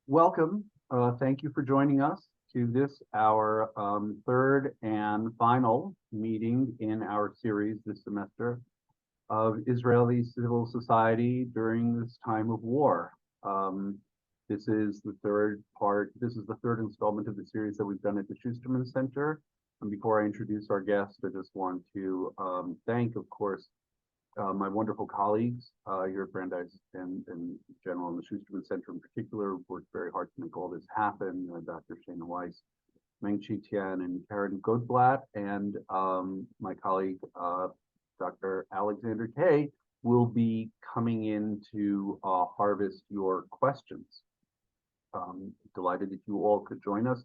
Welcome. Thank you for joining us to this, our third and final meeting in our series this semester of Israeli civil society during this time of war. This is the third installment of the series that we've done at the Schusterman Center. And before I introduce our guest, I just want to thank, of course, my wonderful colleagues here at Brandeis and general in the Schusterman Center in particular worked very hard to make all this happen. Dr. Shana Weiss, Meng Chi Tian, and Karen Godblatt, and my colleague Dr. Alexander Kay will be coming in to harvest your questions. Delighted that you all could join us.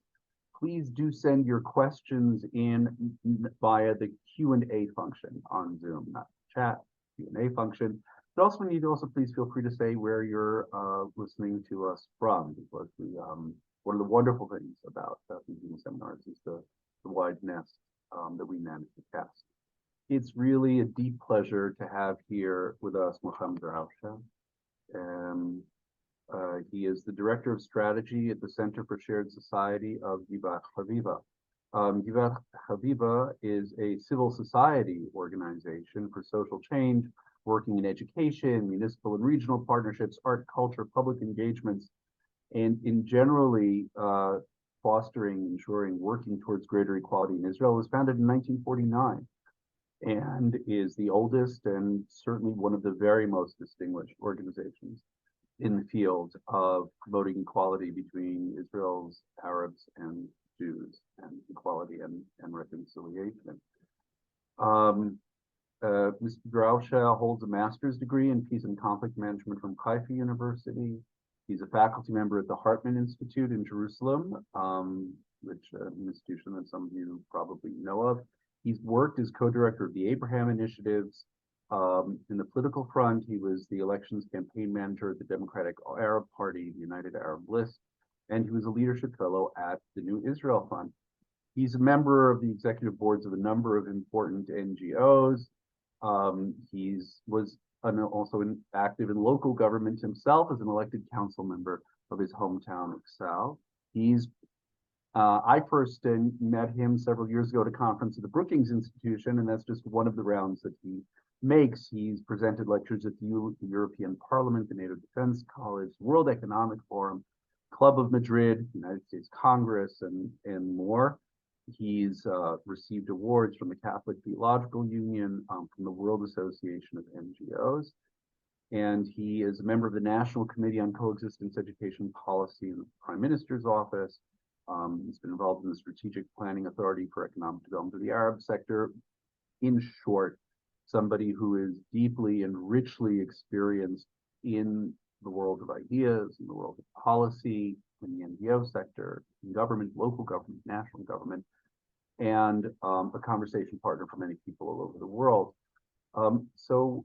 Please do send your questions in via the Q&A function on Zoom, not chat. Q&A function. But also, please feel free to say where you're listening to us from, because one of the wonderful things about these seminars is the wide nest that we manage to cast. It's really a deep pleasure to have here with us Mohammad Darawshe. He is the Director of Strategy at the Center for Shared Society of Givat Haviva. Givat Haviva is a civil society organization for social change, working in education, municipal and regional partnerships, art, culture, public engagements, and in generally fostering, ensuring, working towards greater equality in Israel. It was founded in 1949 and is the oldest and certainly one of the very most distinguished organizations in the field of promoting equality between Israel's Arabs and Jews, and equality and reconciliation. Mr. Darawshe holds a master's degree in peace and conflict management from Haifa University. He's a faculty member at the Hartman Institute in Jerusalem, which an institution that some of you probably know of. He's worked as co-director of the Abraham Initiatives. In the political front, he was the elections campaign manager at the Democratic Arab Party, the United Arab List, and he was a leadership fellow at the New Israel Fund. He's a member of the executive boards of a number of important NGOs. He was also active in local government himself as an elected council member of his hometown of Excel. I first met him several years ago at a conference at the Brookings Institution, and that's just one of the rounds that he makes. He's presented lectures at the European Parliament, the NATO Defense College, World Economic Forum, Club of Madrid, United States Congress, and more. He's received awards from the Catholic Theological Union, from the World Association of NGOs, and he is a member of the National Committee on Coexistence Education Policy in the Prime Minister's Office. He's been involved in the Strategic Planning Authority for Economic Development of the Arab Sector. In short, somebody who is deeply and richly experienced in the world of ideas, in the world of policy, in the NGO sector, in government, local government, national government, and a conversation partner for many people all over the world. So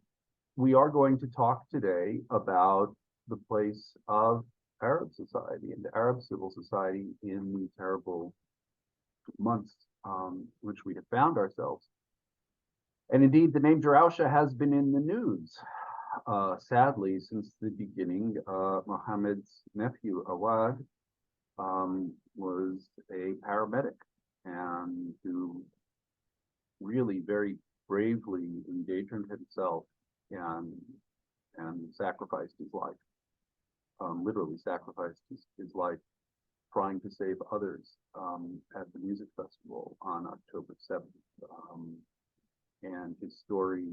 we are going to talk today about the place of Arab society and Arab civil society in the terrible months which we have found ourselves. And indeed, the name Darawshe has been in the news, sadly, since the beginning. Mohammed's nephew, Awad, was a paramedic and who really very bravely engaged himself and sacrificed his life, literally sacrificed his life trying to save others at the music festival on October 7th. And his story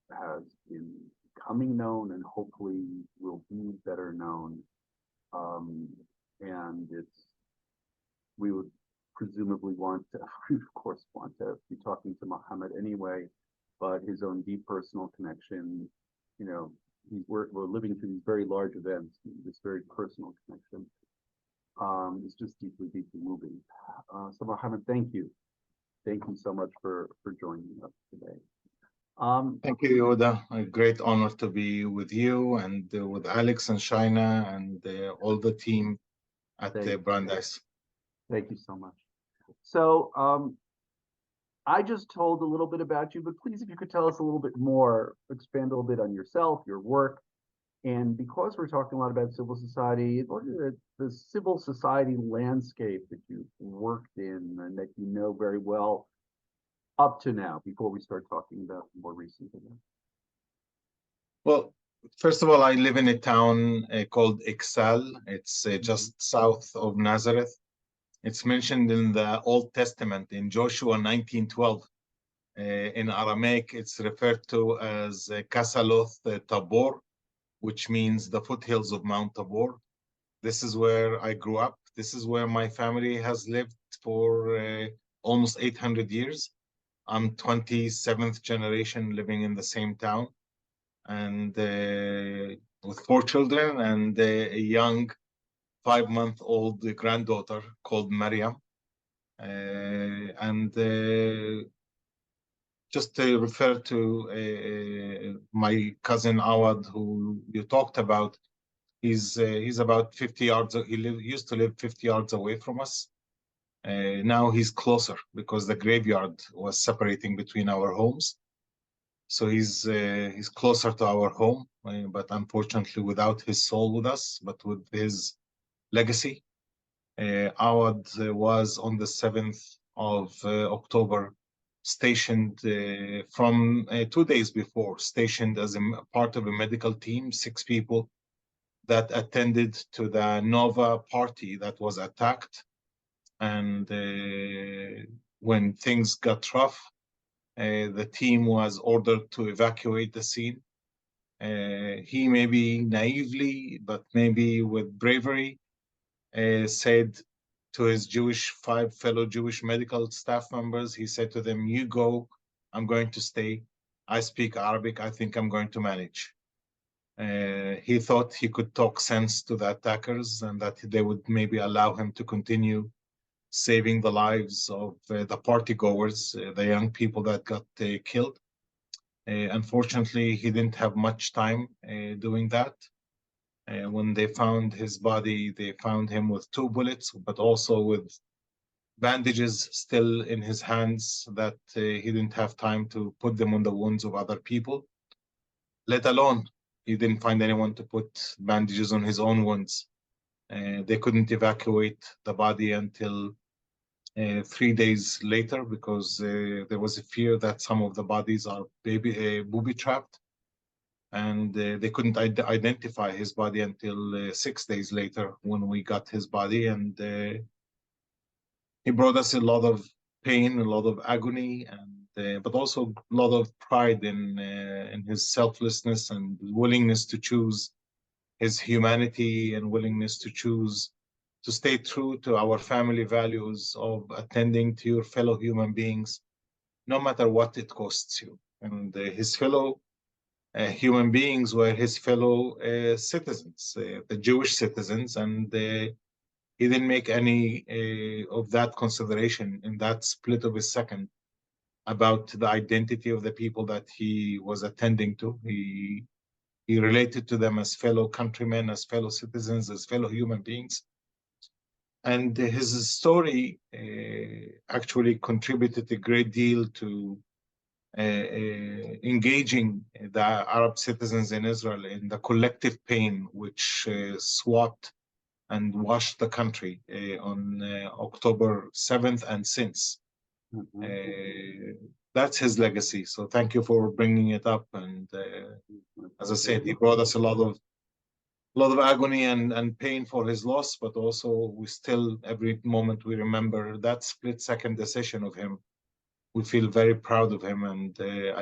has been becoming known and hopefully will be better known. And we would presumably we of course want to be talking to Mohammad anyway, but his own deep personal connection, we're living through these very large events, this very personal connection is just deeply, deeply moving. So Mohammad, thank you. Thank you so much for joining us today. Thank you, Yehudah. A great honor to be with you and with Alex and Shaina and all the team at Brandeis. Thank you so much. So I just told a little bit about you, but please, if you could tell us a little bit more, expand a little bit on yourself, your work, And because we're talking a lot about civil society, what are the civil society landscape that you've worked in and that you know very well up to now, before we start talking about more recent events? Well, first of all, I live in a town called Ixal. It's just south of Nazareth. It's mentioned in the Old Testament in Joshua 19:12. In Aramaic, it's referred to as Kasaloth Tabor, which means the foothills of Mount Tabor. This is where I grew up. This is where my family has lived for almost 800 years. I'm 27th generation living in the same town, and with 4 children and a young 5-month-old granddaughter called Mariam. And just to refer to my cousin Awad, who you talked about, he's about 50 yards. Used to live 50 yards away from us. Now he's closer because the graveyard was separating between our homes. So he's closer to our home, but unfortunately without his soul with us, but with his legacy. Awad was on the 7th of October stationed from 2 days before, stationed as a part of a medical team, 6 people that attended to the Nova party that was attacked. And when things got rough, the team was ordered to evacuate the scene. He maybe naively, but maybe with bravery, said to his 5 fellow Jewish medical staff members, he said to them, "You go, I'm going to stay. I speak Arabic, I think I'm going to manage." He thought he could talk sense to the attackers and that they would maybe allow him to continue saving the lives of the party goers, the young people that got killed. Unfortunately, he didn't have much time doing that. When they found his body, they found him with 2 bullets, but also with bandages still in his hands that he didn't have time to put them on the wounds of other people, let alone he didn't find anyone to put bandages on his own wounds. They couldn't evacuate the body until 3 days later because there was a fear that some of the bodies are booby trapped, and they couldn't identify his body until 6 days later when we got his body. And he brought us a lot of pain, a lot of agony, and but also a lot of pride in his selflessness and willingness to choose his humanity and willingness to choose to stay true to our family values of attending to your fellow human beings, no matter what it costs you. And his fellow human beings were his fellow citizens, the Jewish citizens, and he didn't make any of that consideration in that split of a second about the identity of the people that he was attending to. He related to them as fellow countrymen, as fellow citizens, as fellow human beings. And his story actually contributed a great deal to engaging the Arab citizens in Israel in the collective pain which swamped and washed the country on October 7th and since. That's his legacy. So thank you for bringing it up. And as I said, he brought us a lot of agony and pain for his loss, but also we still, every moment we remember that split-second decision of him, we feel very proud of him. And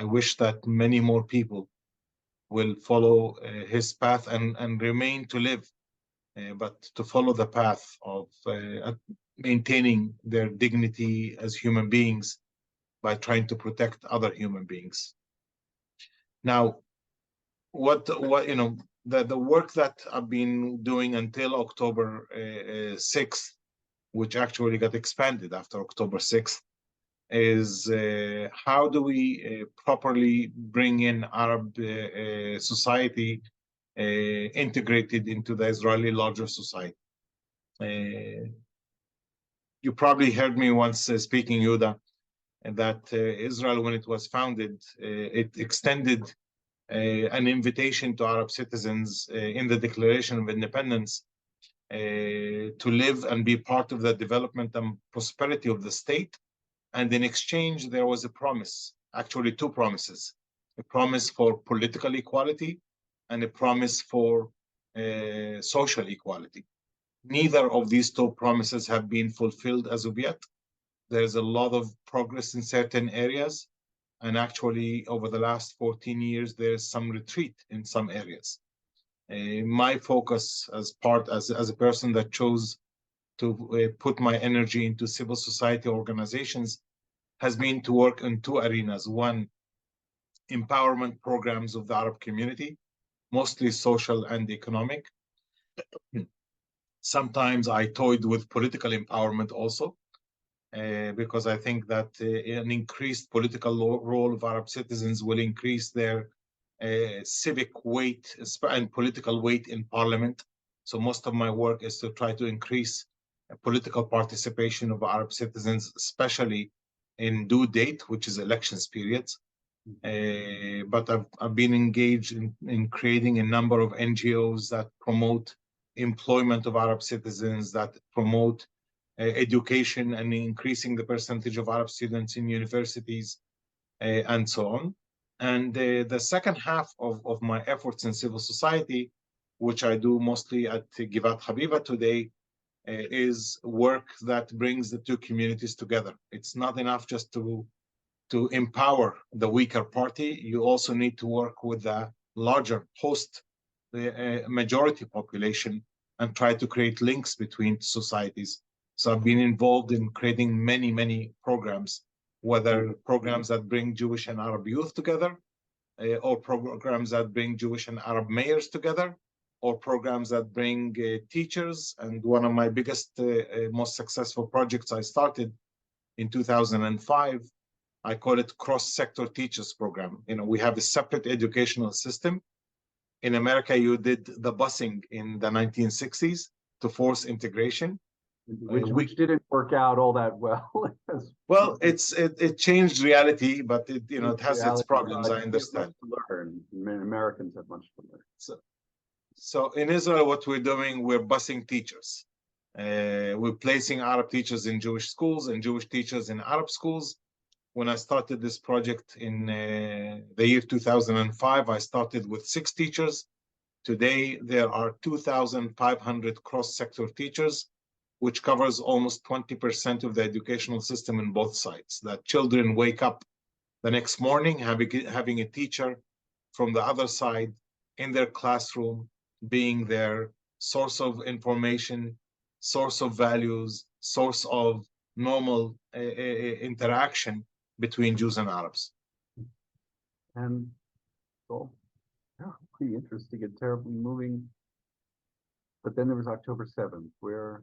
I wish that many more people will follow his path and remain to live, but to follow the path of maintaining their dignity as human beings by trying to protect other human beings. Now, what the work that I've been doing until October 6th, which actually got expanded after October 6th, is how do we properly bring in Arab society integrated into the Israeli larger society. You probably heard me once speaking, Yehudah, that Israel, when it was founded, it extended an invitation to Arab citizens in the Declaration of Independence to live and be part of the development and prosperity of the state. And in exchange, there was a promise, actually two promises, a promise for political equality and a promise for social equality. Neither of these two promises have been fulfilled as of yet. There's a lot of progress in certain areas. And actually, over the last 14 years, there's some retreat in some areas. My focus as a person that chose to put my energy into civil society organizations has been to work in two arenas. One, empowerment programs of the Arab community, mostly social and economic. Sometimes I toyed with political empowerment also, because I think that an increased political role of Arab citizens will increase their civic weight and political weight in parliament. So most of my work is to try to increase political participation of Arab citizens, especially in due date, which is elections periods. But I've been engaged in creating a number of NGOs that promote employment of Arab citizens, that promote education and increasing the percentage of Arab students in universities, and so on. And the second half of my efforts in civil society, which I do mostly at Givat Haviva today, is work that brings the two communities together. It's not enough just to empower the weaker party. You also need to work with the larger host, the majority population, and try to create links between societies. So I've been involved in creating many programs, whether programs that bring Jewish and Arab youth together, or programs that bring Jewish and Arab mayors together, or programs that bring teachers. And one of my biggest, most successful projects I started in 2005, I call it cross-sector teachers program. You know, we have a separate educational system. In America, you did the busing in the 1960s to force integration. Which didn't work out all that well. Well, it changed reality, but it has its problems. I understand. Learn. Americans have much to learn. So in Israel, what we're doing, we're busing teachers. We're placing Arab teachers in Jewish schools and Jewish teachers in Arab schools. When I started this project in the year 2005, I started with 6 teachers. Today, there are 2,500 cross-sector teachers, which covers almost 20% of the educational system in both sides. That children wake up the next morning having a teacher from the other side in their classroom, being their source of information, source of values, source of normal interaction between Jews and Arabs. And so, yeah, pretty interesting and terribly moving. But then there was October 7th. Where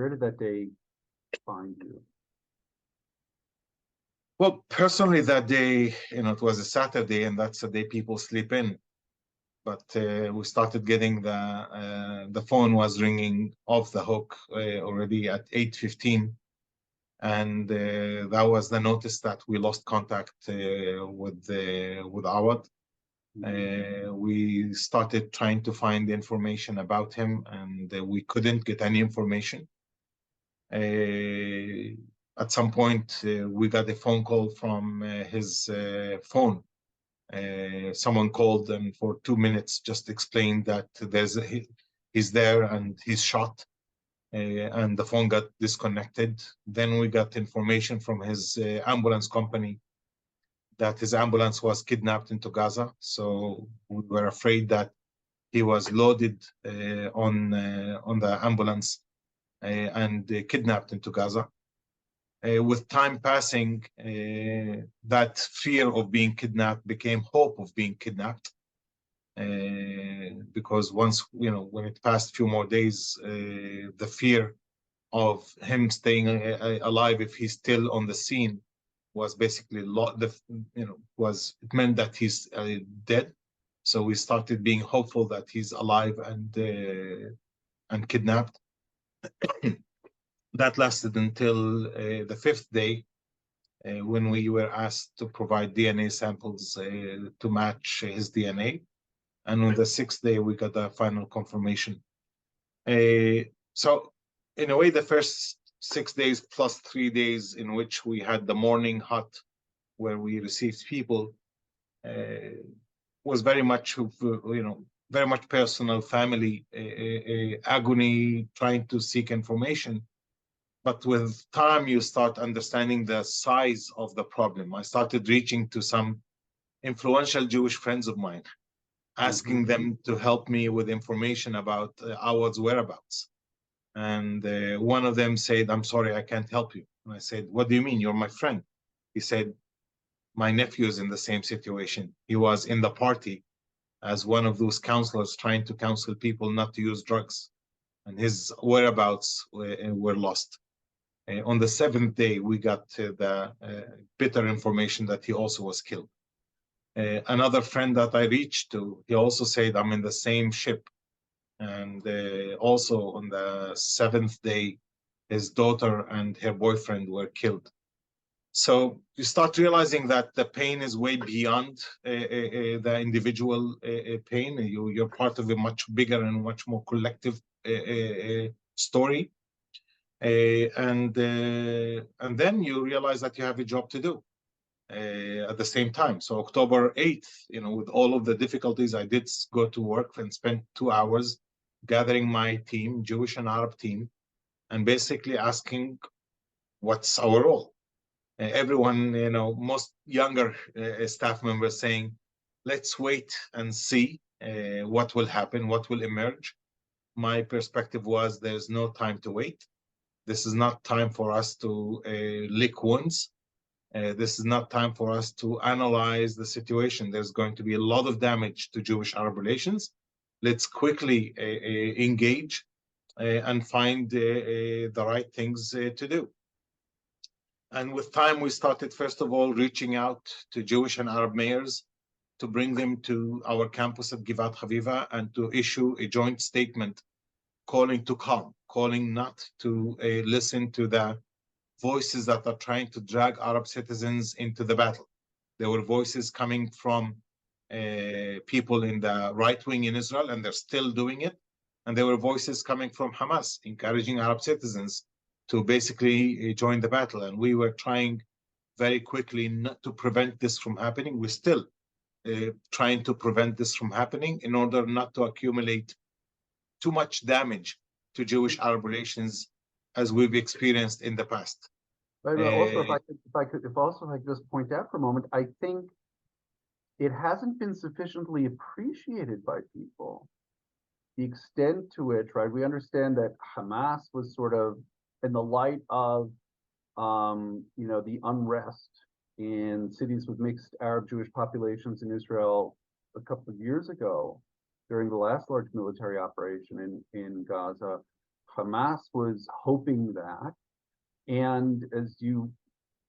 did that day find you? Well, personally, that day, it was a Saturday, and that's the day people sleep in. But we started getting the phone was ringing off the hook already at 8:15, and that was the notice that we lost contact with Awad. We started trying to find information about him, and we couldn't get any information. At some point, we got a phone call from his phone. Someone called and for 2 minutes just explained that he's there and he's shot, and the phone got disconnected. Then we got information from his ambulance company that his ambulance was kidnapped into Gaza. So we were afraid that he was loaded on the ambulance and kidnapped into Gaza. With time passing, that fear of being kidnapped became hope of being kidnapped. Because once, when it passed a few more days, the fear of him staying alive, if he's still on the scene, was basically it meant that he's dead. So we started being hopeful that he's alive and kidnapped. That lasted until the 5th day, when we were asked to provide DNA samples to match his DNA. And on the 6th day, we got the final confirmation. So in a way, the first 6 days plus 3 days in which we had the morning hut where we received people was very much, very much personal, family agony, trying to seek information. But with time, you start understanding the size of the problem. I started reaching to some influential Jewish friends of mine, asking them to help me with information about Awad's whereabouts. And one of them said, "I'm sorry, I can't help you." And I said, "What do you mean? You're my friend." He said, "My nephew is in the same situation. He was in the party as one of those counselors trying to counsel people not to use drugs, and his whereabouts were lost." On the 7th day, we got the bitter information that he also was killed. Another friend that I reached to, he also said, "I'm in the same ship." And also on the 7th day, his daughter and her boyfriend were killed. So you start realizing that the pain is way beyond the individual pain. You're part of a much bigger and much more collective story. And then you realize that you have a job to do at the same time. So October 8th, with all of the difficulties, I did go to work and spend 2 hours gathering my team, Jewish and Arab team, and basically asking, what's our role? Everyone, most younger staff members saying, let's wait and see what will happen, what will emerge. My perspective was there's no time to wait. This is not time for us to lick wounds. This is not time for us to analyze the situation. There's going to be a lot of damage to Jewish-Arab relations. Let's quickly engage and find the right things to do. And with time, we started, first of all, reaching out to Jewish and Arab mayors to bring them to our campus at Givat Haviva and to issue a joint statement calling to calm, calling not to listen to the voices that are trying to drag Arab citizens into the battle. There were voices coming from people in the right wing in Israel, and they're still doing it. And there were voices coming from Hamas, encouraging Arab citizens to basically join the battle. And we were trying very quickly not to prevent this from happening. We're still trying to prevent this from happening in order not to accumulate too much damage to Jewish-Arab relations as we've experienced in the past. But also, if I could just point out for a moment, I think it hasn't been sufficiently appreciated by people. The extent to which, right, we understand that Hamas was sort of in the light of, the unrest in cities with mixed Arab-Jewish populations in Israel a couple of years ago, during the last large military operation in Gaza. Hamas was hoping that, and as you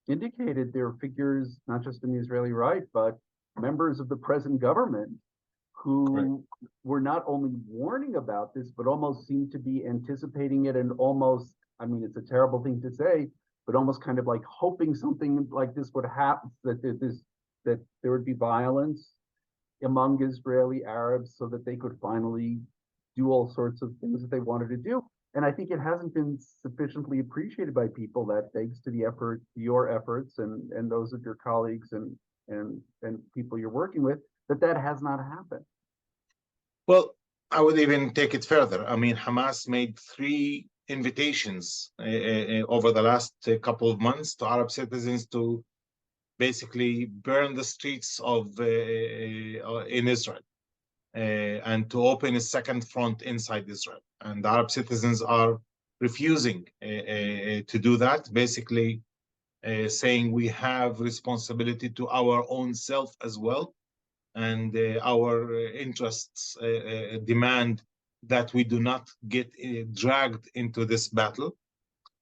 indicated, there are figures, not just in the Israeli right, but members of the present government who were not only warning about this, but almost seemed to be anticipating it and almost, it's a terrible thing to say, but almost kind of like hoping something like this would happen, that there would be violence among Israeli Arabs so that they could finally do all sorts of things that they wanted to do. And I think it hasn't been sufficiently appreciated by people. That thanks to your efforts and those of your colleagues and people you're working with, that has not happened. Well, I would even take it further. Hamas made 3 invitations over the last couple of months to Arab citizens to basically burn the streets in Israel and to open a second front inside Israel. And the Arab citizens are refusing to do that, basically saying we have responsibility to our own self as well. And our interests demand that we do not get dragged into this battle.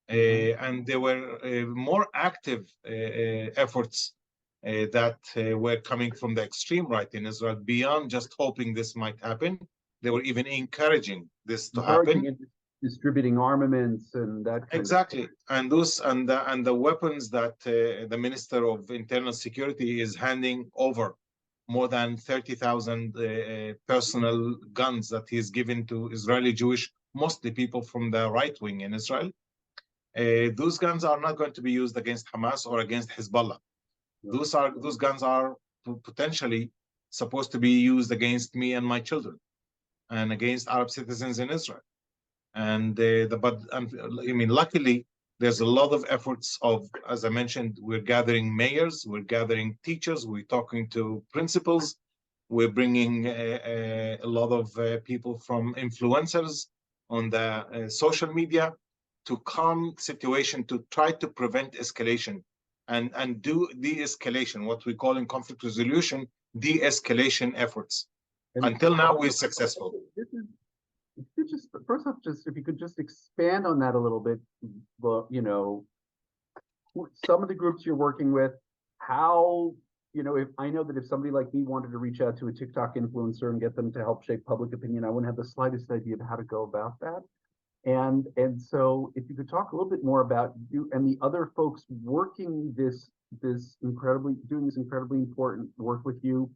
And there were more active efforts that were coming from the extreme right in Israel, beyond just hoping this might happen. They were even encouraging this to happen. distributing armaments and that kind Exactly, and those and the weapons that the Minister of Internal Security is handing over, more than 30,000 personal guns that he's given to Israeli Jewish, mostly people from the right wing in Israel. Those guns are not going to be used against Hamas or against Hezbollah. Those guns are potentially supposed to be used against me and my children, and against Arab citizens in Israel. And I mean, luckily, there's a lot of efforts of, as I mentioned, we're gathering mayors, we're gathering teachers, we're talking to principals, we're bringing a lot of people from influencers on the social media to calm situation, to try to prevent escalation and do de-escalation, what we call in conflict resolution, de-escalation efforts. of. Until now, we're successful. This is, if you could just, first off, just if you could just expand on that a little bit, but you know, some of the groups you're working with, how, you know, if I know that if somebody like me wanted to reach out to a TikTok influencer and get them to help shape public opinion, I wouldn't have the slightest idea of how to go about that. And so if you could talk a little bit more about you and the other folks working doing this incredibly important work with you,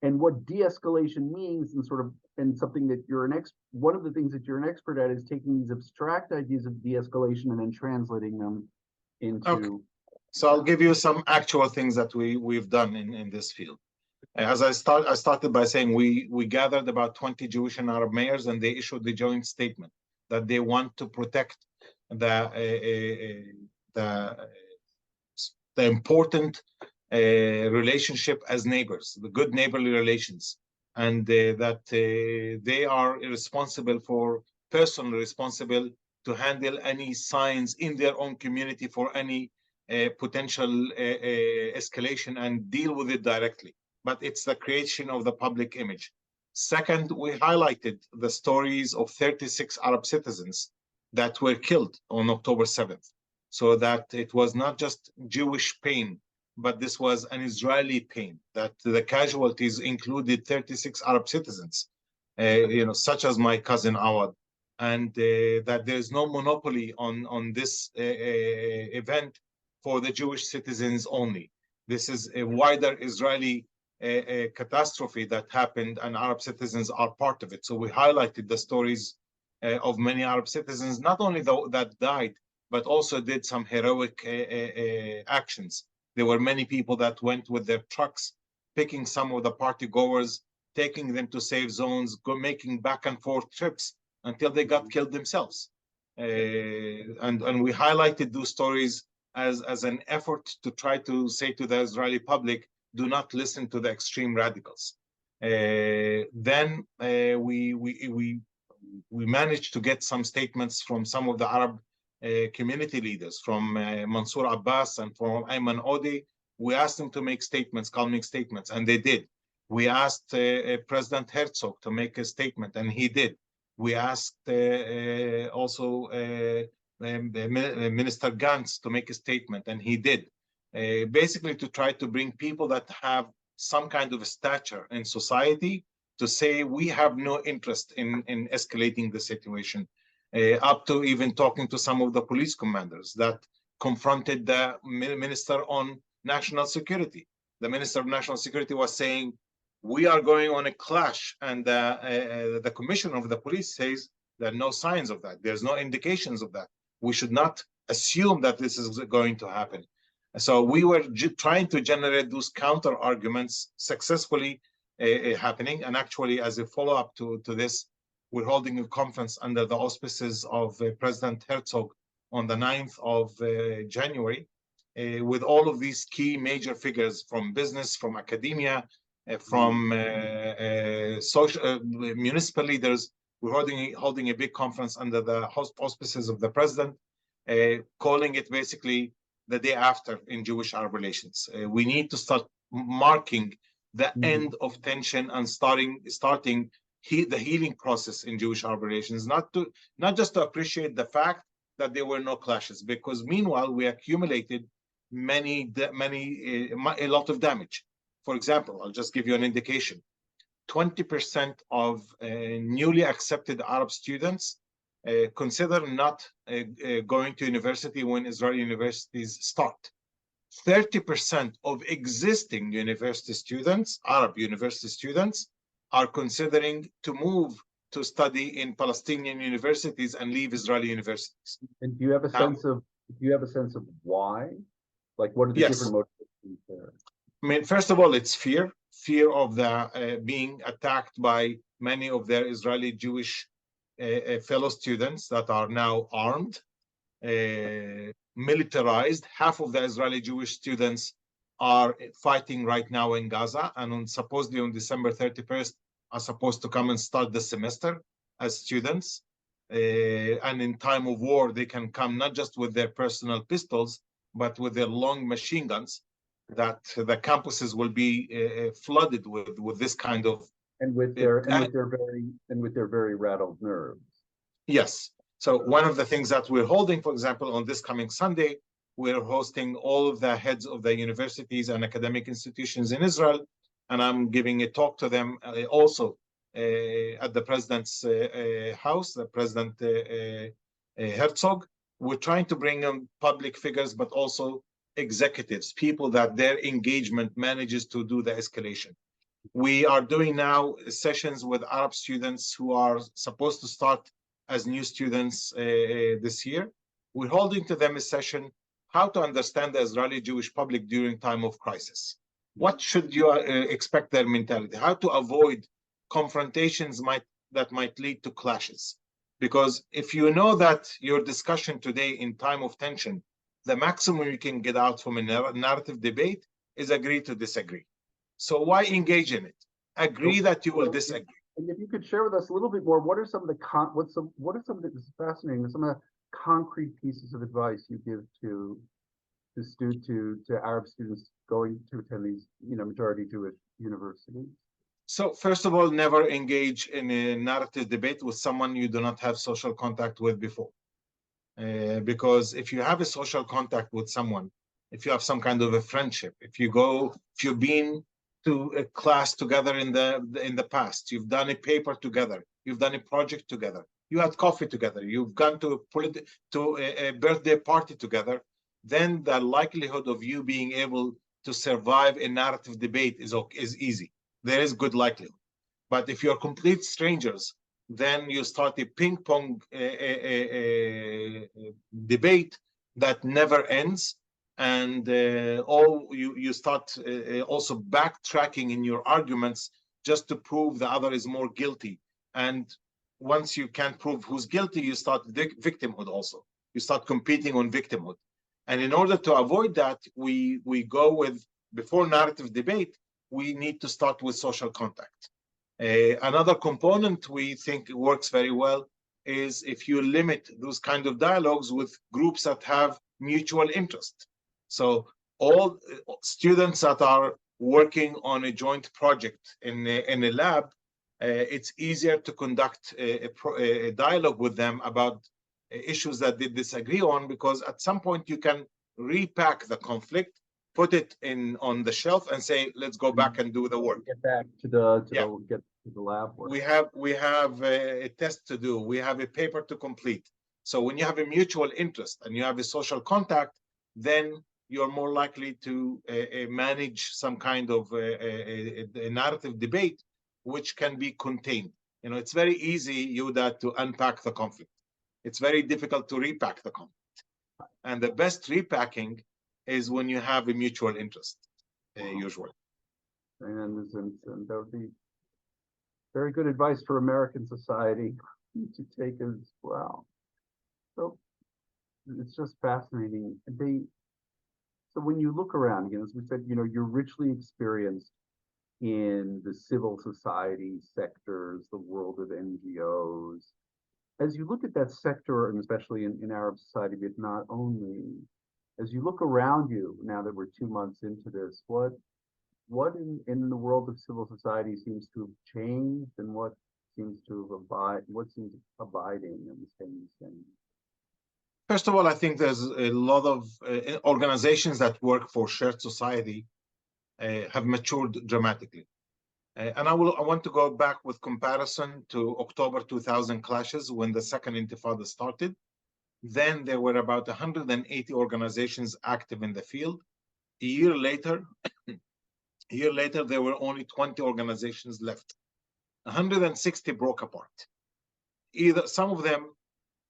and what de-escalation means, and sort of, and something that you're one of the things that you're an expert at is taking these abstract ideas of de-escalation and then translating them into. Okay. So I'll give you some actual things that we've done in this field. As I started by saying we gathered about 20 Jewish and Arab mayors, and they issued the joint statement that they want to protect the important relationship as neighbors, the good neighborly relations, and that they are personally responsible to handle any signs in their own community for any potential escalation and deal with it directly. But it's the creation of the public image. Second, we highlighted the stories of 36 Arab citizens that were killed on October 7th, so that it was not just Jewish pain, but this was an Israeli pain, that the casualties included 36 Arab citizens, such as my cousin Awad, and that there's no monopoly on this event for the Jewish citizens only. This is a wider Israeli catastrophe that happened, and Arab citizens are part of it. So we highlighted the stories of many Arab citizens, not only that died, but also did some heroic actions. There were many people that went with their trucks, picking some of the party goers, taking them to safe zones, making back and forth trips until they got killed themselves. And we highlighted those stories as an effort to try to say to the Israeli public, do not listen to the extreme radicals. Then we managed to get some statements from some of the Arab community leaders, from Mansour Abbas and from Ayman Odi. We asked them to make statements, calming statements, and they did. We asked President Herzog to make a statement, and he did. We asked also Minister Gantz to make a statement, and he did. Basically to try to bring people that have some kind of a stature in society to say we have no interest in escalating the situation, up to even talking to some of the police commanders that confronted the Minister on National Security. The Minister of National Security was saying, we are going on a clash, and the commissioner of the police says there are no signs of that. There's no indications of that. We should not assume that this is going to happen. So we were trying to generate those counter arguments successfully happening. And actually, as a follow-up to this, we're holding a conference under the auspices of President Herzog on the 9th of January, with all of these key major figures from business, from academia, from social municipal leaders. We're holding a big conference under the auspices of the president, calling it basically the day after in Jewish-Arab relations. We need to start marking the end of tension and starting the healing process in Jewish-Arab relations, not just to appreciate the fact that there were no clashes, because meanwhile we accumulated a lot of damage. For example, I'll just give you an indication. 20% of newly accepted Arab students consider not going to university when Israeli universities start. 30% of existing university students, Arab university students, are considering to move to study in Palestinian universities and leave Israeli universities. And do you have a sense of why? Like, what are the Yes. different motivations there? I mean, first of all, it's fear of the being attacked by many of their Israeli Jewish fellow students that are now armed, militarized. Half of the Israeli Jewish students are fighting right now in Gaza, and supposedly on December 31st are supposed to come and start the semester as students. And in time of war, they can come not just with their personal pistols, but with their long machine guns, that the campuses will be flooded with this kind of with their very rattled nerves. Yes. So one of the things that we're holding, for example, on this coming Sunday, we're hosting all of the heads of the universities and academic institutions in Israel, and I'm giving a talk to them also at the president's house, the President Herzog. We're trying to bring in public figures, but also executives, people that their engagement manages to do the escalation. We are doing now sessions with Arab students who are supposed to start as new students this year. We're holding to them a session, how to understand the Israeli Jewish public during time of crisis. What should you expect their mentality? How to avoid confrontations that might lead to clashes. Because if you know that your discussion today in time of tension, the maximum you can get out from a narrative debate is agree to disagree. So why engage in it? Agree that you will disagree. And if you could share with us a little bit more, what are some of the this is fascinating, some of the concrete pieces of advice you give to Arab students going to attend these, majority Jewish universities? So first of all, never engage in a narrative debate with someone you do not have social contact with before. Because if you have a social contact with someone, if you have some kind of a friendship, if you've been to a class together in the past, you've done a paper together, you've done a project together, you had coffee together, you've gone to a birthday party together, then the likelihood of you being able to survive a narrative debate is easy. There is good likelihood. But if you're complete strangers, then you start a ping pong debate that never ends. And you start also backtracking in your arguments just to prove the other is more guilty. And once you can't prove who's guilty, you start victimhood also. You start competing on victimhood. And in order to avoid that, we go with, before narrative debate, we need to start with social contact. Another component we think works very well is if you limit those kind of dialogues with groups that have mutual interest. So all students that are working on a joint project in a lab, it's easier to conduct a dialogue with them about issues that they disagree on, because at some point you can repack the conflict, put it on the shelf and say, let's go back and do the work. Get back to the lab work. We have a test to do. We have a paper to complete. So when you have a mutual interest and you have a social contact, then you're more likely to manage some kind of a narrative debate, which can be contained. It's very easy, Yehudah, to unpack the conflict. It's very difficult to repack the conflict. And the best repacking is when you have a mutual interest, usually. And that would be very good advice for American society to take as well. So it's just fascinating. So when you look around, again, as we said, you're richly experienced in the civil society sectors, the world of NGOs. As you look at that sector, and especially in Arab society, but not only, as you look around you, now that we're 2 months into this, what in the world of civil society seems to have changed, and what seems abiding and staying the same? First of all, I think there's a lot of organizations that work for shared society have matured dramatically. And I want to go back with comparison to October 2000 clashes when the second Intifada started. Then there were about 180 organizations active in the field. A year later, there were only 20 organizations left. 160 broke apart. Either some of them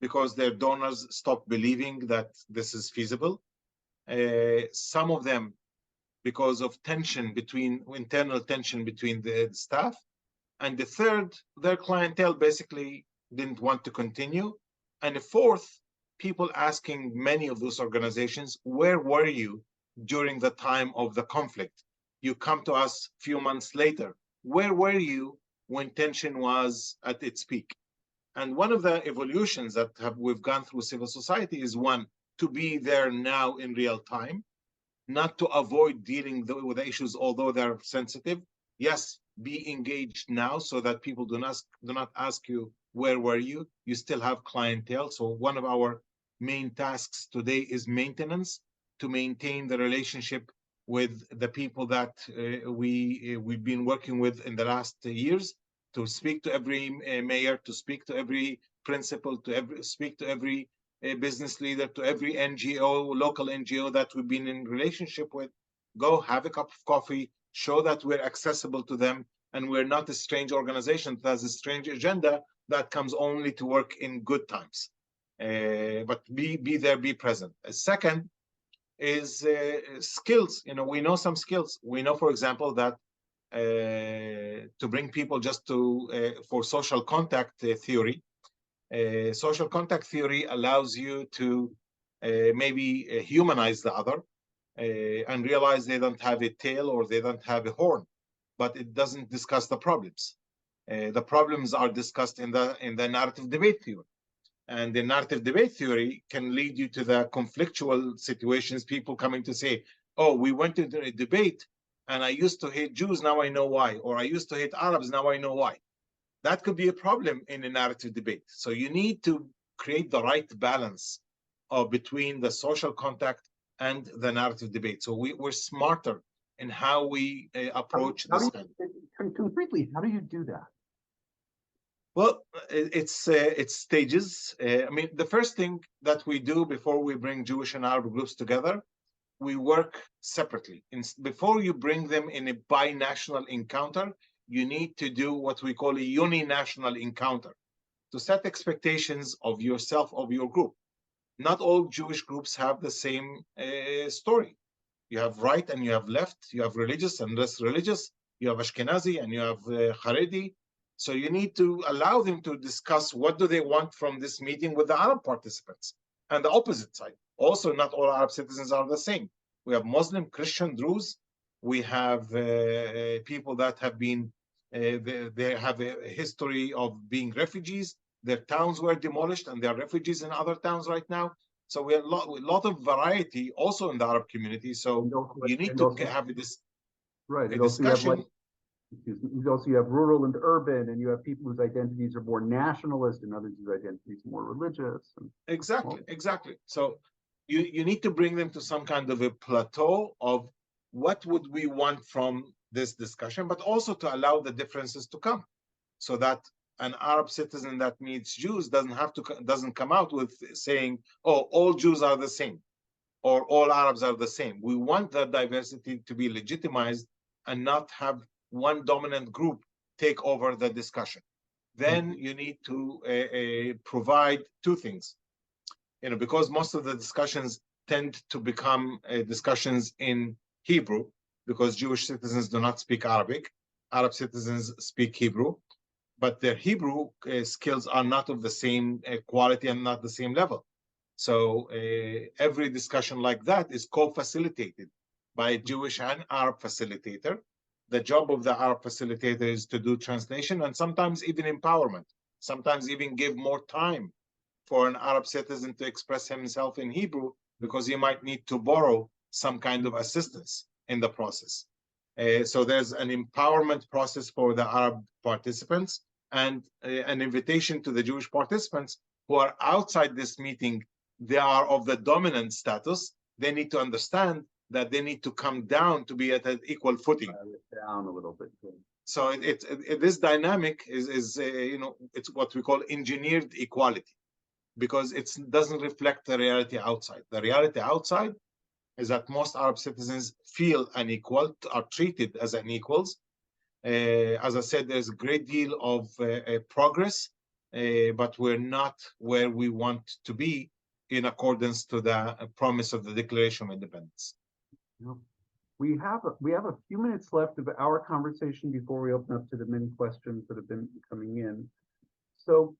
because their donors stopped believing that this is feasible. Some of them because of internal tension between the staff. And the third, their clientele basically didn't want to continue. And the fourth, people asking many of those organizations, where were you during the time of the conflict? You come to us a few months later. Where were you when tension was at its peak? And one of the evolutions that we've gone through civil society is one, to be there now in real time, not to avoid dealing with the issues, although they're sensitive. Yes, be engaged now so that people do not ask you, where were you? You still have clientele. So one of our main tasks today is maintenance, to maintain the relationship with the people that we've been working with in the last years, to speak to every mayor, to speak to every principal, speak to every a business leader, to every NGO, local NGO that we've been in relationship with. Go have a cup of coffee, show that we're accessible to them, and we're not a strange organization that has a strange agenda that comes only to work in good times. But be there, be present. A second is skills. We know some skills. We know, for example, that to bring people just for social contact theory, social contact theory allows you to maybe humanize the other and realize they don't have a tail or they don't have a horn, but it doesn't discuss the problems. The problems are discussed in the narrative debate theory. And the narrative debate theory can lead you to the conflictual situations, people coming to say, oh, we went into a debate and I used to hate Jews, now I know why. Or I used to hate Arabs, now I know why. That could be a problem in a narrative debate. So you need to create the right balance between the social contact and the narrative debate. So we're smarter in how we approach this. Concretely, how do you do that? Well, it's stages. I mean, the first thing that we do before we bring Jewish and Arab groups together, we work separately. Before you bring them in a binational encounter, you need to do what we call a uninational encounter to set expectations of yourself, of your group. Not all Jewish groups have the same story. You have right and you have left, you have religious and less religious, you have Ashkenazi and you have Haredi. So you need to allow them to discuss what do they want from this meeting with the Arab participants. And the opposite side. Also, not all Arab citizens are the same. We have Muslim, Christian, Druze. We have people that have been, they have a history of being refugees. Their towns were demolished and they're refugees in other towns right now. So we have a lot of variety also in the Arab community. So you need to have a discussion. You have rural and urban, and you have people whose identities are more nationalist and others whose identities are more religious. Exactly. So you need to bring them to some kind of a plateau of what would we want from this discussion, but also to allow the differences to come, so that an Arab citizen that meets Jews doesn't come out with saying, oh, all Jews are the same or all Arabs are the same. We want that diversity to be legitimized and not have one dominant group take over the discussion. Then you need to provide two things. Because most of the discussions tend to become discussions in Hebrew, because Jewish citizens do not speak Arabic. Arab citizens speak Hebrew, but their Hebrew skills are not of the same quality and not the same level. So every discussion like that is co-facilitated by a Jewish and Arab facilitator. The job of the Arab facilitator is to do translation and sometimes even empowerment, sometimes even give more time for an Arab citizen to express himself in Hebrew, because he might need to borrow some kind of assistance in the process. So there's an empowerment process for the Arab participants and an invitation to the Jewish participants who are outside this meeting. They are of the dominant status. They need to understand that they need to come down to be at an equal footing. Down a little bit. So this dynamic is it's what we call engineered equality, because it doesn't reflect the reality outside. The reality outside is that most Arab citizens feel unequal, are treated as unequals. As I said, there's a great deal of progress, but we're not where we want to be in accordance to the promise of the Declaration of Independence. No. We have a few minutes left of our conversation before we open up to the many questions that have been coming in. So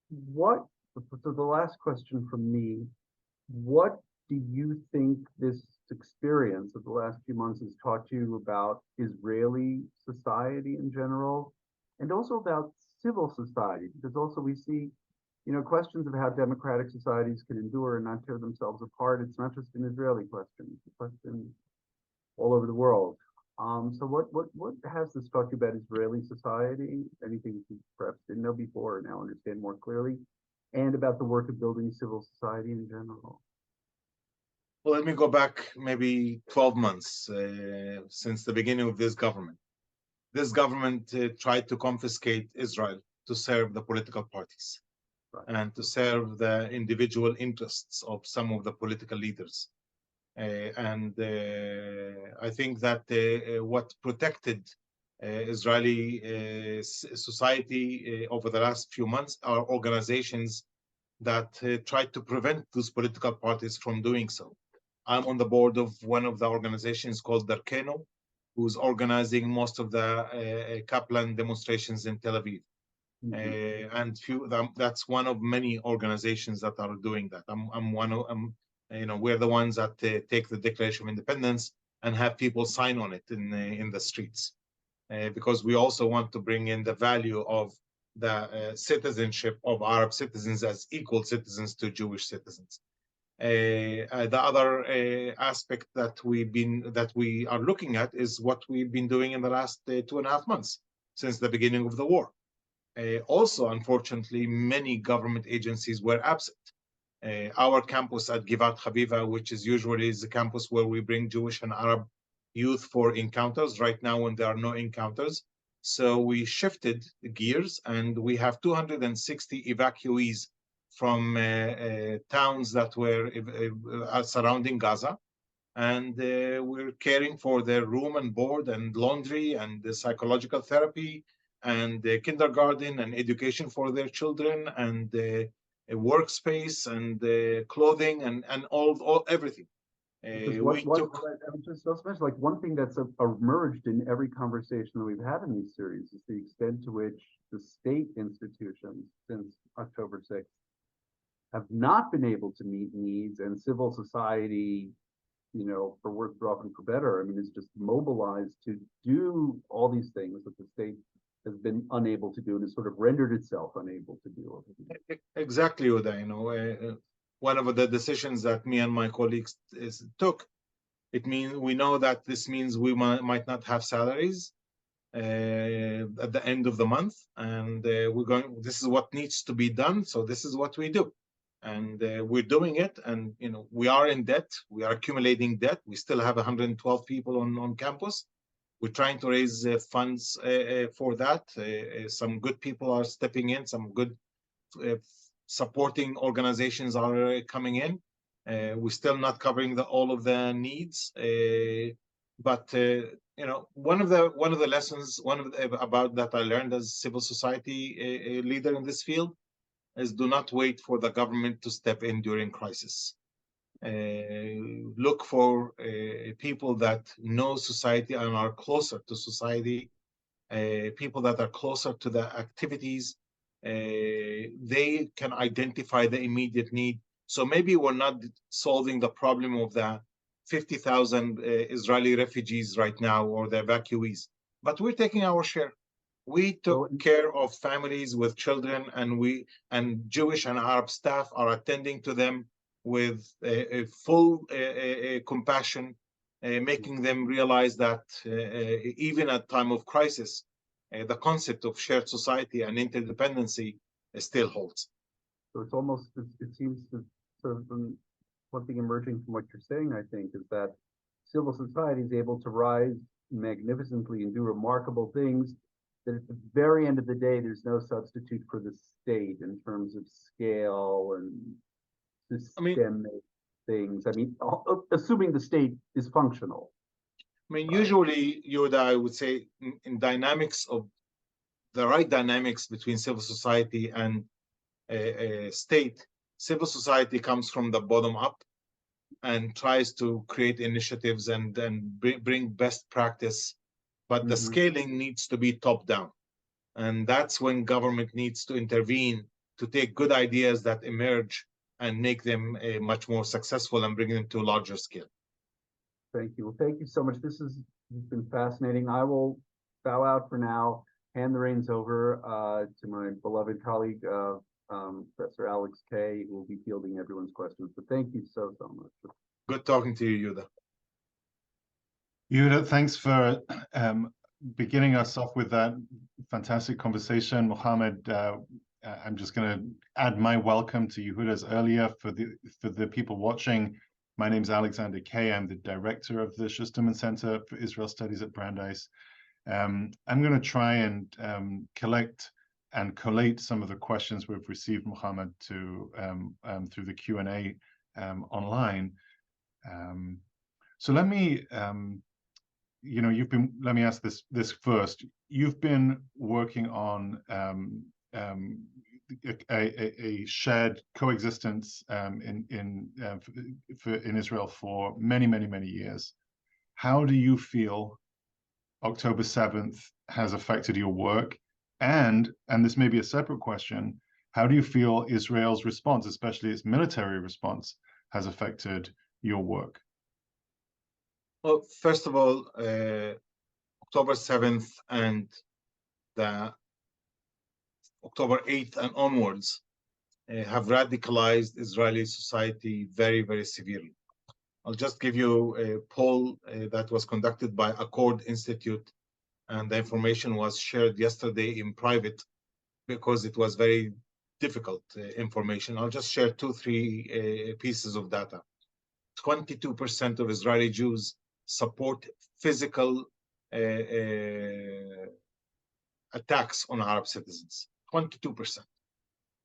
the last question from me, what do you think this experience of the last few months has taught you about Israeli society in general, and also about civil society? Because also we see, questions of how democratic societies can endure and not tear themselves apart. It's not just an Israeli question; it's a question all over the world. So what has this taught you about Israeli society? Anything you perhaps didn't know before or now understand more clearly, and about the work of building civil society in general? Well, let me go back maybe 12 months since the beginning of this government. This government tried to confiscate Israel to serve the political parties, Right. and to serve the individual interests of some of the political leaders. I think that what protected Israeli society over the last few months are organizations that tried to prevent those political parties from doing so. I'm on the board of one of the organizations called Darawshe, who's organizing most of the Kaplan demonstrations in Tel Aviv. That's one of many organizations that are doing that. We're the ones that take the Declaration of Independence and have people sign on it in the streets, because we also want to bring in the value of the citizenship of Arab citizens as equal citizens to Jewish citizens. The other aspect that we are looking at is what we've been doing in the last 2.5 months since the beginning of the war. Also, unfortunately, many government agencies were absent. Our campus at Givat Haviva, which is usually the campus where we bring Jewish and Arab youth for encounters, right now when there are no encounters. So we shifted gears, and we have 260 evacuees from towns that were surrounding Gaza. And we're caring for their room and board and laundry and the psychological therapy and the kindergarten and education for their children and a workspace and clothing and all everything. I would just also mention, like, one thing that's emerged in every conversation that we've had in these series is the extent to which the state institutions since October 6th have not been able to meet needs, and civil society, for worse, for often for better, I mean, is just mobilized to do all these things that the state has been unable to do and has sort of rendered itself unable to do. Exactly, Yehudah. One of the decisions that me and my colleagues took, we know that this means we might not have salaries at the end of the month, and this is what needs to be done, so this is what we do. And we're doing it, and we are in debt. We are accumulating debt. We still have 112 people on campus. We're trying to raise funds for that. Some good people are stepping in. Some good supporting organizations are coming in. We're still not covering all of the needs, but one of the lessons about that I learned as civil society leader in this field is do not wait for the government to step in during crisis. Look for people that know society and are closer to society, people that are closer to the activities. They can identify the immediate need. So maybe we're not solving the problem of the 50,000 Israeli refugees right now or the evacuees, but we're taking our share. We took care of families with children, and Jewish and Arab staff are attending to them with a full compassion, making them realize that even at time of crisis, the concept of shared society and interdependency still holds. So it's almost, it seems to sort of one thing emerging from what you're saying, I think, is that civil society is able to rise magnificently and do remarkable things, that at the very end of the day, there's no substitute for the state in terms of scale and I mean, systemic things. I mean, assuming the state is functional. usually, Yehudah, I would say in dynamics of the right dynamics between civil society and state, civil society comes from the bottom up and tries to create initiatives and bring best practice, but the scaling needs to be top down. And that's when government needs to intervene to take good ideas that emerge and make them much more successful and bring them to a larger scale. Thank you. Well, thank you so much. This has been fascinating. I will bow out for now, hand the reins over to my beloved colleague, Professor Alex Kay, who will be fielding everyone's questions. But thank you so much. Good talking to you, Yehudah. Yehudah, thanks for beginning us off with that fantastic conversation. Mohammad, I'm just going to add my welcome to Yehudah's earlier for the people watching. My name is Alexander Kay. I'm the director of the Schusterman Center for Israel Studies at Brandeis. I'm going to try and collect and collate some of the questions we've received, Mohammad, through the Q&A online. So let me, let me ask this first. You've been working on a shared coexistence in Israel for many years. How do you feel October 7th has affected your work? And this may be a separate question, how do you feel Israel's response, especially its military response, has affected your work? Well, first of all, October 7th and the October 8th and onwards have radicalized Israeli society very severely. I'll just give you a poll that was conducted by Accord Institute, and the information was shared yesterday in private because it was very difficult information. I'll just share 2-3 pieces of data. 22% of Israeli Jews support physical attacks on Arab citizens. 22%.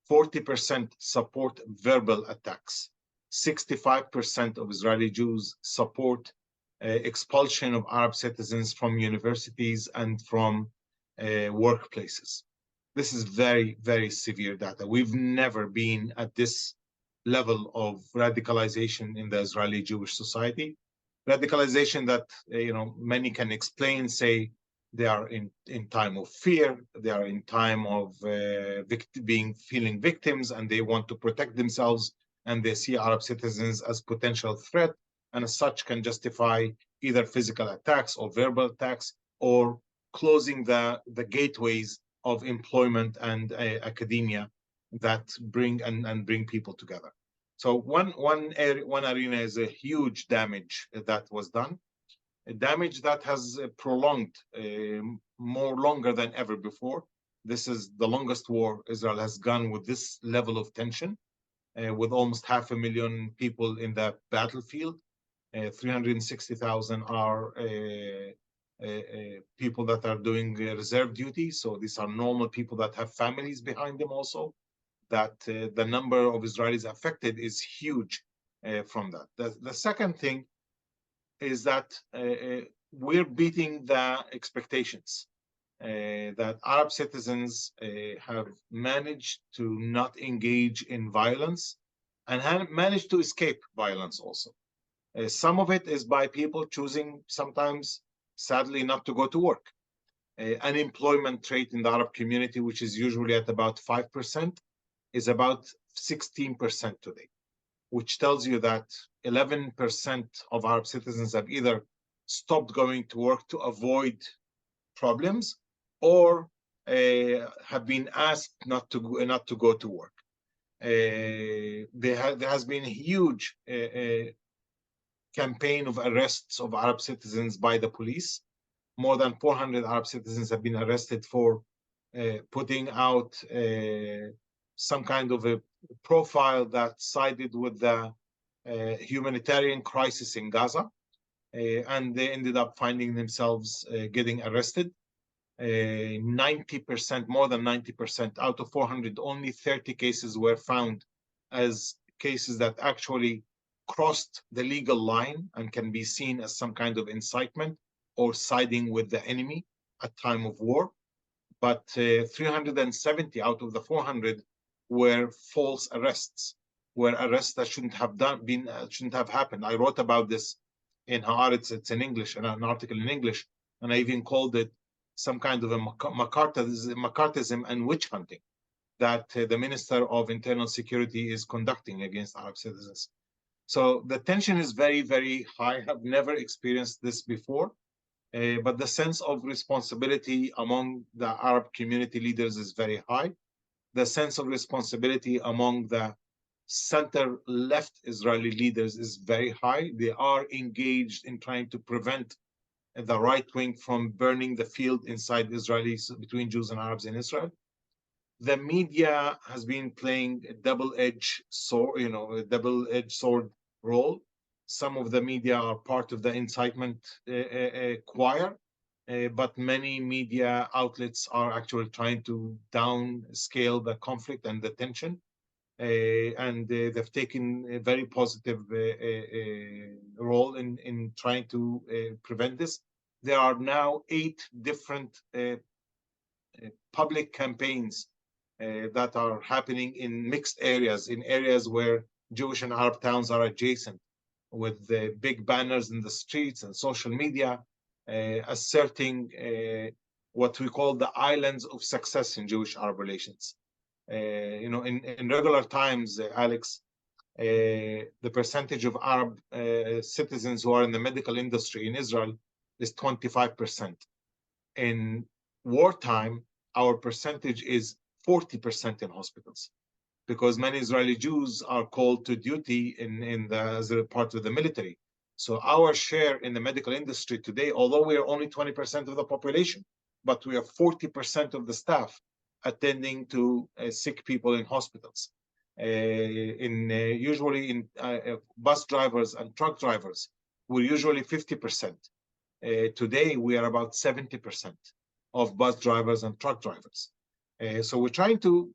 40% support verbal attacks. 65% of Israeli Jews support expulsion of Arab citizens from universities and from workplaces. This is very severe data. We've never been at this level of radicalization in the Israeli Jewish society. Radicalization that many can explain, say they are in time of fear, they are in time of feeling victims, and they want to protect themselves, and they see Arab citizens as potential threat, and as such can justify either physical attacks or verbal attacks, or closing the gateways of employment and academia that bring people together. So one arena is a huge damage that was done, a damage that has prolonged longer than ever before. This is the longest war Israel has gone with this level of tension, with almost 500,000 people in the battlefield. 360,000 are people that are doing reserve duty. So these are normal people that have families behind them also. That the number of Israelis affected is huge from that. The second thing is that we're beating the expectations that Arab citizens have managed to not engage in violence and have managed to escape violence also. Some of it is by people choosing sometimes, sadly, not to go to work. Unemployment rate in the Arab community, which is usually at about 5%, is about 16% today, which tells you that 11% of Arab citizens have either stopped going to work to avoid problems or have been asked not to go to work. There has been a huge campaign of arrests of Arab citizens by the police. More than 400 Arab citizens have been arrested for putting out some kind of a profile that sided with the humanitarian crisis in Gaza. and they ended up finding themselves getting arrested. 90%, more than 90% out of 400, only 30 cases were found as cases that actually crossed the legal line and can be seen as some kind of incitement or siding with the enemy at time of war. But 370 out of the 400 were false arrests, were arrests that shouldn't have shouldn't have happened. I wrote about this in Haaretz, it's in English, in an article in English, and I even called it some kind of a McCarthyism and witch hunting that the Minister of Internal Security is conducting against Arab citizens. So the tension is very, very high. I've never experienced this before, but the sense of responsibility among the Arab community leaders is very high. The sense of responsibility among the center-left Israeli leaders is very high. They are engaged in trying to prevent the right wing from burning the field inside Israelis between Jews and Arabs in Israel. The media has been playing a double-edged sword, a double-edged sword role. Some of the media are part of the incitement choir, but many media outlets are actually trying to downscale the conflict and the tension. And they've taken a very positive role in trying to prevent this. There are now 8 different public campaigns that are happening in mixed areas, in areas where Jewish and Arab towns are adjacent, with big banners in the streets and social media asserting what we call the islands of success in Jewish-Arab relations. In regular times, Alex, the percentage of Arab citizens who are in the medical industry in Israel is 25%. In wartime, our percentage is 40% in hospitals, because many Israeli Jews are called to duty as a part of the military. So our share in the medical industry today, although we are only 20% of the population, but we are 40% of the staff attending to sick people in hospitals. Usually in bus drivers and truck drivers, we're usually 50%. Today, we are about 70% of bus drivers and truck drivers. So we're trying to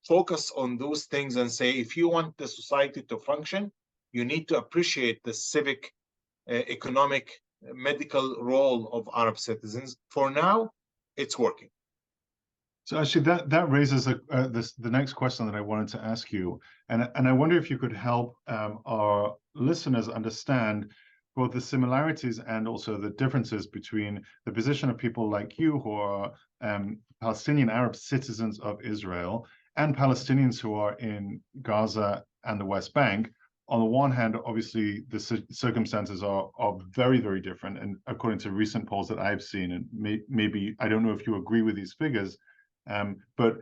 focus on those things and say, if you want the society to function, you need to appreciate the civic, economic, medical role of Arab citizens. For now, it's working. So actually, that raises the next question that I wanted to ask you, and I wonder if you could help our listeners understand both the similarities and also the differences between the position of people like you who are Palestinian Arab citizens of Israel and Palestinians who are in Gaza and the West Bank. On the one hand, obviously, the circumstances are very, very different. And according to recent polls that I've seen, and maybe, I don't know if you agree with these figures, but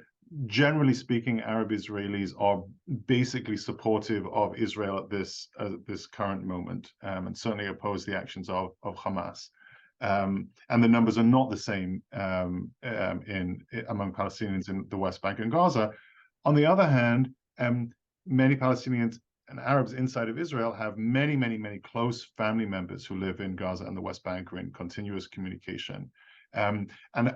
generally speaking, Arab Israelis are basically supportive of Israel at this current moment, and certainly oppose the actions of Hamas. And the numbers are not the same among Palestinians in the West Bank and Gaza. On the other hand, many Palestinians and Arabs inside of Israel have many, many, many close family members who live in Gaza and the West Bank, or in continuous communication. And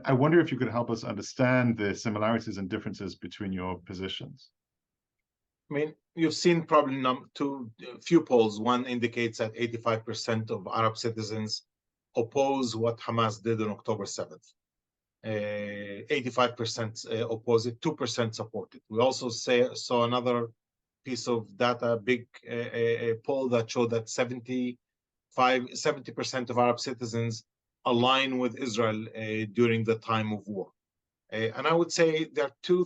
I wonder if you could help us understand the similarities and differences between your positions. I mean, you've seen probably few polls. One indicates that 85% of Arab citizens oppose what Hamas did on October 7th. 85% oppose it, 2% support it. We also saw another piece of data, big poll that showed that 70% of Arab citizens align with Israel during the time of war. And I would say there are two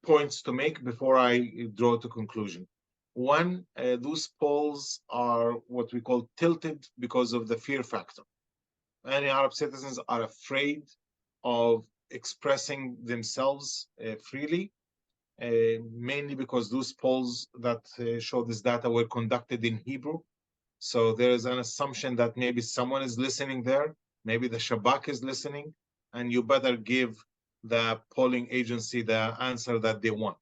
points to make before I draw to conclusion. One, those polls are what we call tilted because of the fear factor. Many Arab citizens are afraid of expressing themselves freely, mainly because those polls that show this data were conducted in Hebrew. So there is an assumption that maybe someone is listening there, maybe the Shabak is listening, and you better give the polling agency the answer that they want.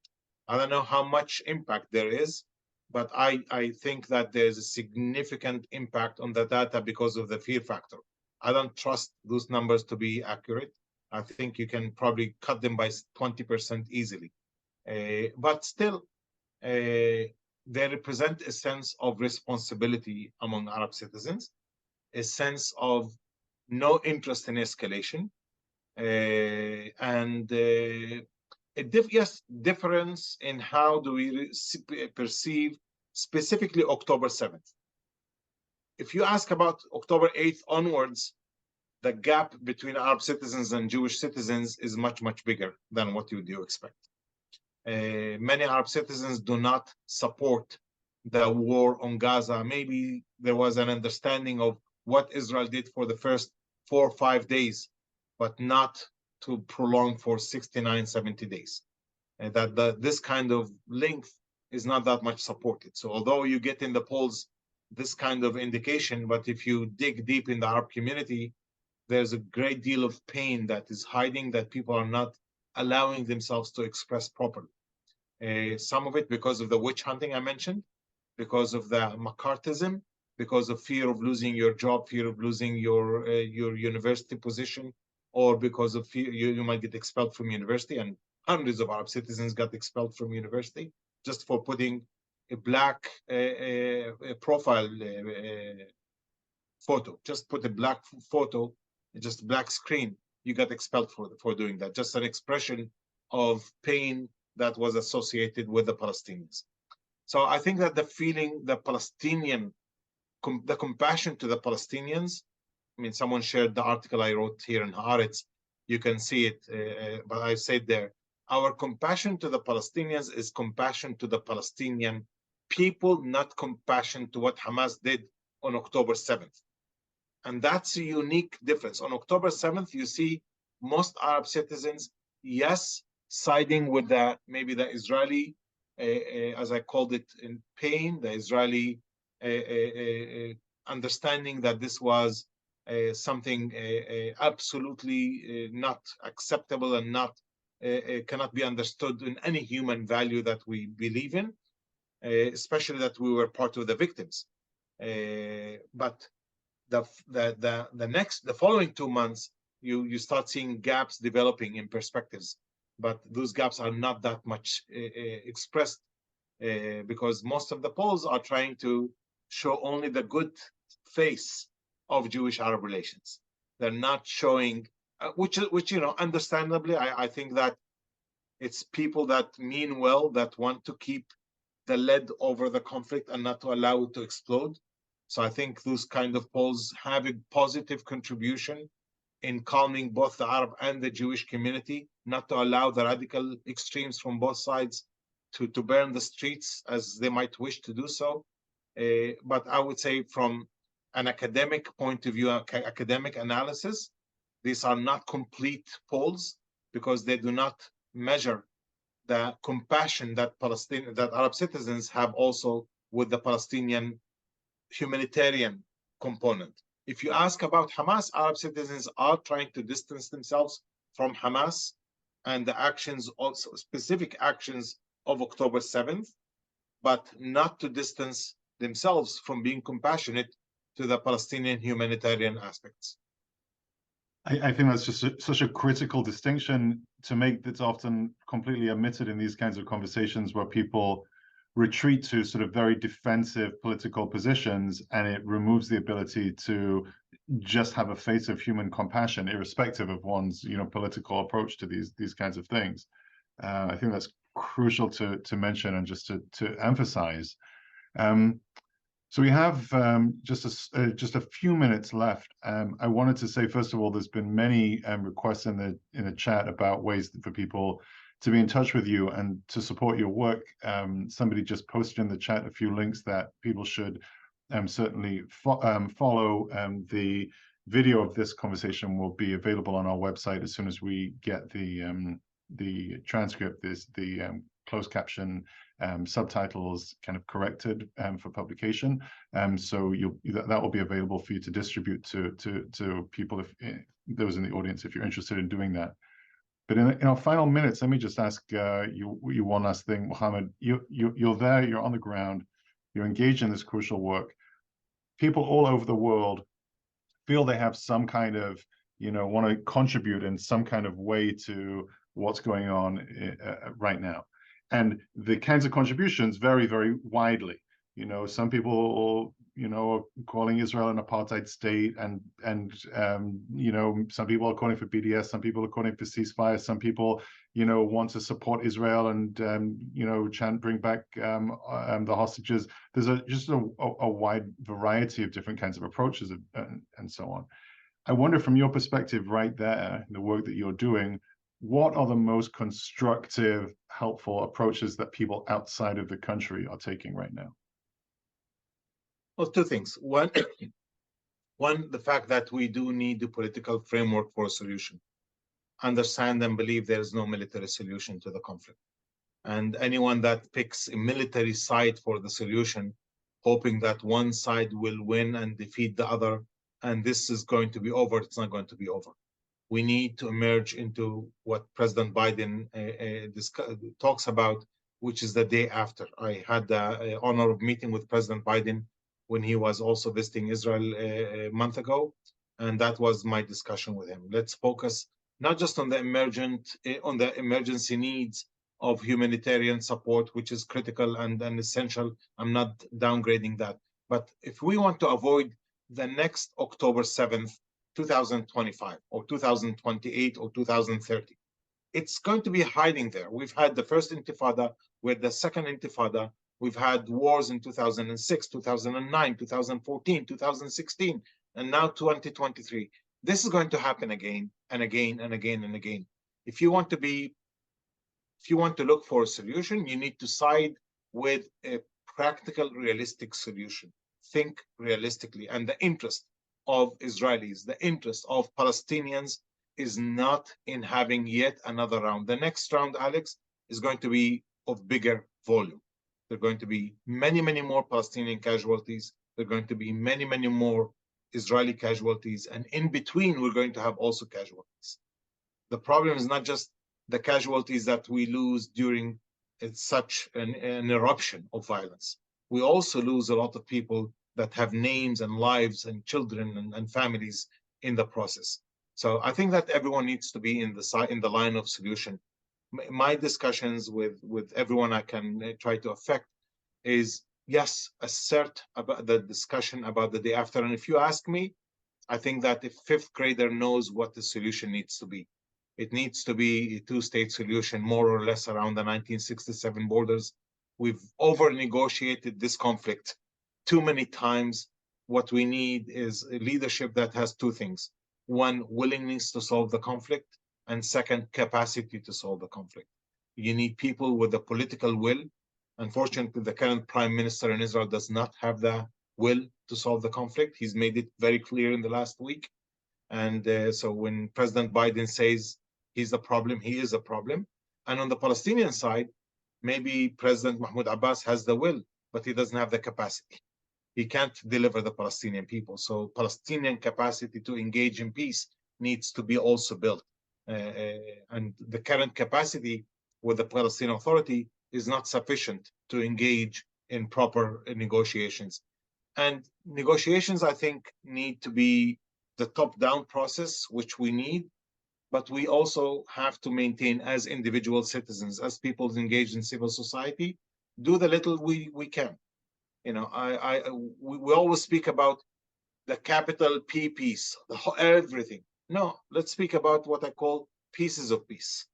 I don't know how much impact there is, but I think that there's a significant impact on the data because of the fear factor. I don't trust those numbers to be accurate. I think you can probably cut them by 20% easily. But still, they represent a sense of responsibility among Arab citizens, a sense of no interest in escalation, and a difference in how do we perceive specifically October 7th. If you ask about October 8th onwards, the gap between Arab citizens and Jewish citizens is much, much bigger than what you do expect. Many Arab citizens do not support the war on Gaza. Maybe there was an understanding of what Israel did for the first 4 or 5 days, but not to prolong for 69, 70 days. And that this kind of length is not that much supported. So although you get in the polls this kind of indication, but if you dig deep in the Arab community, there's a great deal of pain that is hiding, that people are not allowing themselves to express properly. Some of it because of the witch hunting I mentioned, because of the McCarthyism, because of fear of losing your job, fear of losing your university position, or because of fear you might get expelled from university. And hundreds of Arab citizens got expelled from university just for putting a black profile photo. Just put a black photo, just black screen. You got expelled for doing that. Just an expression of pain that was associated with the Palestinians. So I think that the feeling, the Palestinian, the compassion to the Palestinians, I mean, someone shared the article I wrote here in Haaretz. You can see it, but I said there, our compassion to the Palestinians is compassion to the Palestinian people, not compassion to what Hamas did on October 7th. And that's a unique difference. On October 7th, you see most Arab citizens, yes, siding with maybe the Israeli, as I called it, in pain, the Israeli understanding that this was something absolutely not acceptable and not cannot be understood in any human value that we believe in, especially that we were part of the victims. But the following 2 months, you start seeing gaps developing in perspectives, but those gaps are not that much expressed because most of the polls are trying to show only the good face of Jewish-Arab relations. They're not showing, which you know, understandably, I think that it's people that mean well, that want to keep the lead over the conflict and not to allow it to explode. So I think those kind of polls have a positive contribution in calming both the Arab and the Jewish community, not to allow the radical extremes from both sides to burn the streets as they might wish to do so. But I would say from an academic point of view, academic analysis, these are not complete polls because they do not measure the compassion that Arab citizens have also with the Palestinian humanitarian component. If you ask about Hamas, Arab citizens are trying to distance themselves from Hamas and the actions, also specific actions of October 7th, but not to distance themselves from being compassionate to the Palestinian humanitarian aspects. I think that's just such a critical distinction to make that's often completely omitted in these kinds of conversations where people retreat to sort of very defensive political positions, and it removes the ability to just have a face of human compassion, irrespective of one's political approach to these kinds of things. I think that's crucial to mention and just to emphasize. So we have just a few minutes left. I wanted to say, first of all, there's been many requests in the chat about ways for people to be in touch with you and to support your work. Somebody just posted in the chat a few links that people should certainly follow. The video of this conversation will be available on our website as soon as we get the transcript. There's the closed caption subtitles kind of corrected for publication. So that will be available for you to distribute to people, if those in the audience, if you're interested in doing that. But in our final minutes, let me just ask you one last thing, Mohammad. You're there, you're on the ground. you're engaged in this crucial work. People all over the world feel they have some kind of, want to contribute in some kind of way to what's going on right now. And the kinds of contributions vary very widely. Some people, are calling Israel an apartheid state, and some people are calling for BDS, some people are calling for ceasefire, some people, want to support Israel and, chant bring back the hostages. There's just a wide variety of different kinds of approaches and so on. I wonder, from your perspective right there, the work that you're doing, what are the most constructive, helpful approaches that people outside of the country are taking right now? Well, two things. One, the fact that we do need the political framework for a solution. Understand and believe there is no military solution to the conflict. And anyone that picks a military side for the solution, hoping that one side will win and defeat the other, and this is going to be over, it's not going to be over. We need to emerge into what President Biden talks about, which is the day after. I had the honor of meeting with President Biden when he was also visiting Israel a month ago, and that was my discussion with him. Let's focus not just on the emergency needs of humanitarian support, which is critical and essential. I'm not downgrading that. But if we want to avoid the next October 7th, 2025 or 2028 or 2030, it's going to be hiding there. We've had the first intifada, we had the second intifada, we've had wars in 2006, 2009, 2014, 2016, and now 2023. This is going to happen again and again and again and again. If you want to look for a solution, you need to side with a practical, realistic solution. Think realistically. And the interest of Israelis, the interest of Palestinians is not in having yet another round. The next round, Alex, is going to be of bigger volume. There are going to be many, many more Palestinian casualties. There are going to be many, many more Israeli casualties. And in between, we're going to have also casualties. The problem is not just the casualties that we lose during such an eruption of violence. We also lose a lot of people that have names and lives and children and families in the process. So I think that everyone needs to be in the line of solution. My discussions with everyone I can try to affect is, yes, assert about the discussion about the day after. And if you ask me, I think that if fifth grader knows what the solution needs to be, it needs to be a two-state solution, more or less around the 1967 borders. We've over-negotiated this conflict too many times. What we need is a leadership that has two things. One, willingness to solve the conflict, and second, capacity to solve the conflict. You need people with the political will. Unfortunately, the current prime minister in Israel does not have the will to solve the conflict. He's made it very clear in the last week. And so when President Biden says he's a problem, he is a problem. And on the Palestinian side, maybe President Mahmoud Abbas has the will, but he doesn't have the capacity. He can't deliver the Palestinian people. So Palestinian capacity to engage in peace needs to be also built. And the current capacity with the Palestinian Authority is not sufficient to engage in proper negotiations. And negotiations, I think, need to be the top-down process, which we need, but we also have to maintain, as individual citizens, as people engaged in civil society, do the little we can. You know, we always speak about the capital P piece, everything. No, let's speak about what I call pieces of peace.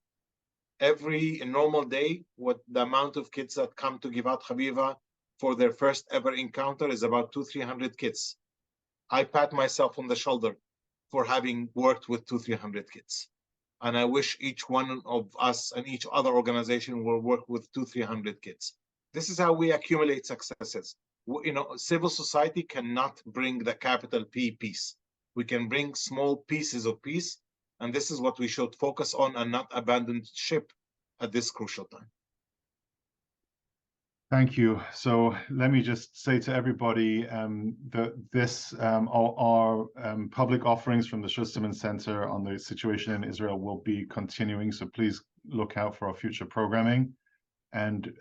Every normal day, what the amount of kids that come to Givat Haviva for their first ever encounter is about 200-300 kids. I pat myself on the shoulder for having worked with 200-300 kids. And I wish each one of us and each other organization will work with 200-300 kids. This is how we accumulate successes. You know, civil society cannot bring the capital P peace. We can bring small pieces of peace, and this is what we should focus on and not abandon ship at this crucial time. Thank you. So let me just say to everybody that this our public offerings from the Schusterman Center on the situation in Israel will be continuing. So please look out for our future programming. And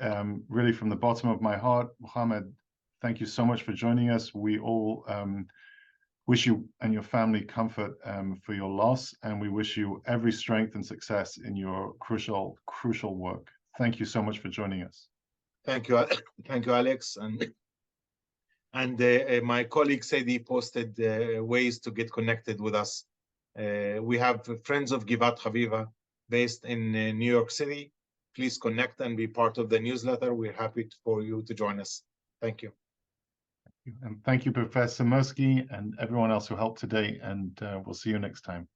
really, from the bottom of my heart, Mohammad, Thank you so much for joining us. We all wish you and your family comfort for your loss, and we wish you every strength and success in your crucial work. Thank you so much for joining us. Thank you, thank you, Alex. And my colleague said he posted ways to get connected with us. We have Friends of Givat Haviva based in New York City. Please connect and be part of the newsletter. We're happy for you to join us. Thank you. And thank you, Professor Mirsky, and everyone else who helped today. And we'll see you next time.